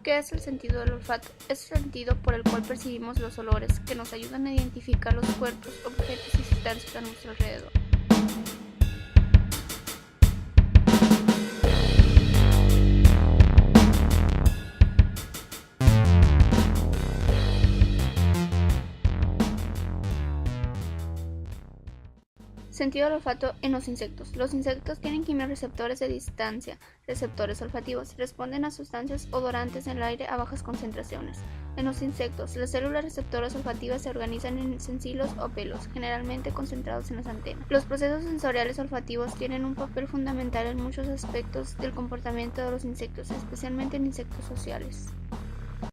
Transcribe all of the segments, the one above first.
¿Qué es el sentido del olfato? Es el sentido por el cual percibimos los olores, que nos ayudan a identificar los cuerpos, objetos y sustancias a nuestro alrededor. Sentido del olfato en los insectos. Los insectos tienen quimiorreceptores de distancia, receptores olfativos, responden a sustancias odorantes en el aire a bajas concentraciones. En los insectos, las células receptoras olfativas se organizan en sensilos o pelos, generalmente concentrados en las antenas. Los procesos sensoriales olfativos tienen un papel fundamental en muchos aspectos del comportamiento de los insectos, especialmente en insectos sociales.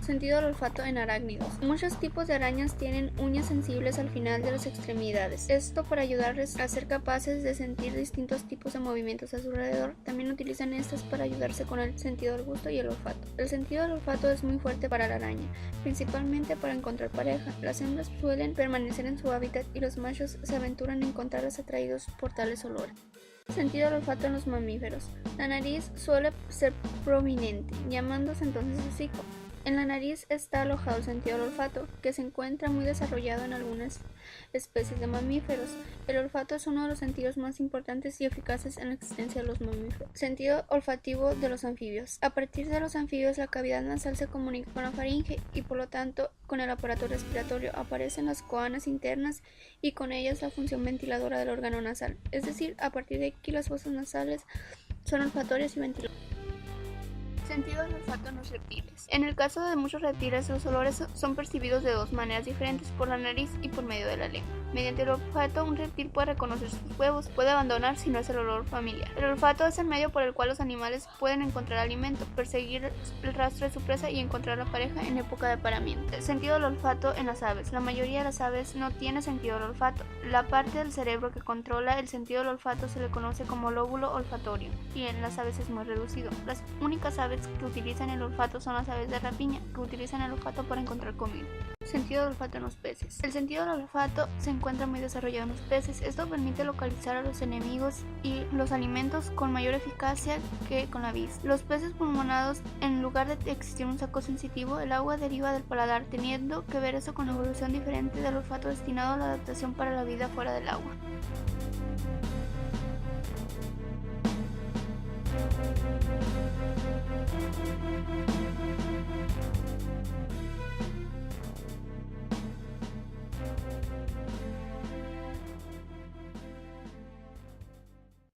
Sentido del olfato en arácnidos. Muchos tipos de arañas tienen uñas sensibles al final de las extremidades. Esto para ayudarles a ser capaces de sentir distintos tipos de movimientos a su alrededor. También utilizan estas para ayudarse con el sentido del gusto y el olfato. El sentido del olfato es muy fuerte para la araña, principalmente para encontrar pareja. Las hembras suelen permanecer en su hábitat y los machos se aventuran a encontrarlas atraídos por tales olores. Sentido del olfato en los mamíferos. La nariz suele ser prominente, llamándose entonces hocico. En la nariz está alojado el sentido del olfato, que se encuentra muy desarrollado en algunas especies de mamíferos. El olfato es uno de los sentidos más importantes y eficaces en la existencia de los mamíferos. Sentido olfativo de los anfibios. A partir de los anfibios, la cavidad nasal se comunica con la faringe y por lo tanto con el aparato respiratorio. Aparecen las coanas internas y con ellas la función ventiladora del órgano nasal. Es decir, a partir de aquí las fosas nasales son olfatorias y ventiladoras. Sentido del olfato en los reptiles. En el caso de muchos reptiles, los olores son percibidos de dos maneras diferentes, por la nariz y por medio de la lengua. Mediante el olfato, un reptil puede reconocer sus huevos, puede abandonar si no es el olor familiar. El olfato es el medio por el cual los animales pueden encontrar alimento, perseguir el rastro de su presa y encontrar la pareja en época de apareamiento. El sentido del olfato en las aves. La mayoría de las aves no tiene sentido del olfato. La parte del cerebro que controla el sentido del olfato se le conoce como lóbulo olfatorio, y en las aves es muy reducido. Las únicas aves que utilizan el olfato son las aves de rapiña, que utilizan el olfato para encontrar comida. Sentido del olfato en los peces. El sentido del olfato se encuentra muy desarrollado en los peces. Esto permite localizar a los enemigos y los alimentos con mayor eficacia que con la vista. Los peces pulmonados, en lugar de existir un saco sensitivo, el agua deriva del paladar, teniendo que ver eso con la evolución diferente del olfato destinado a la adaptación para la vida fuera del agua.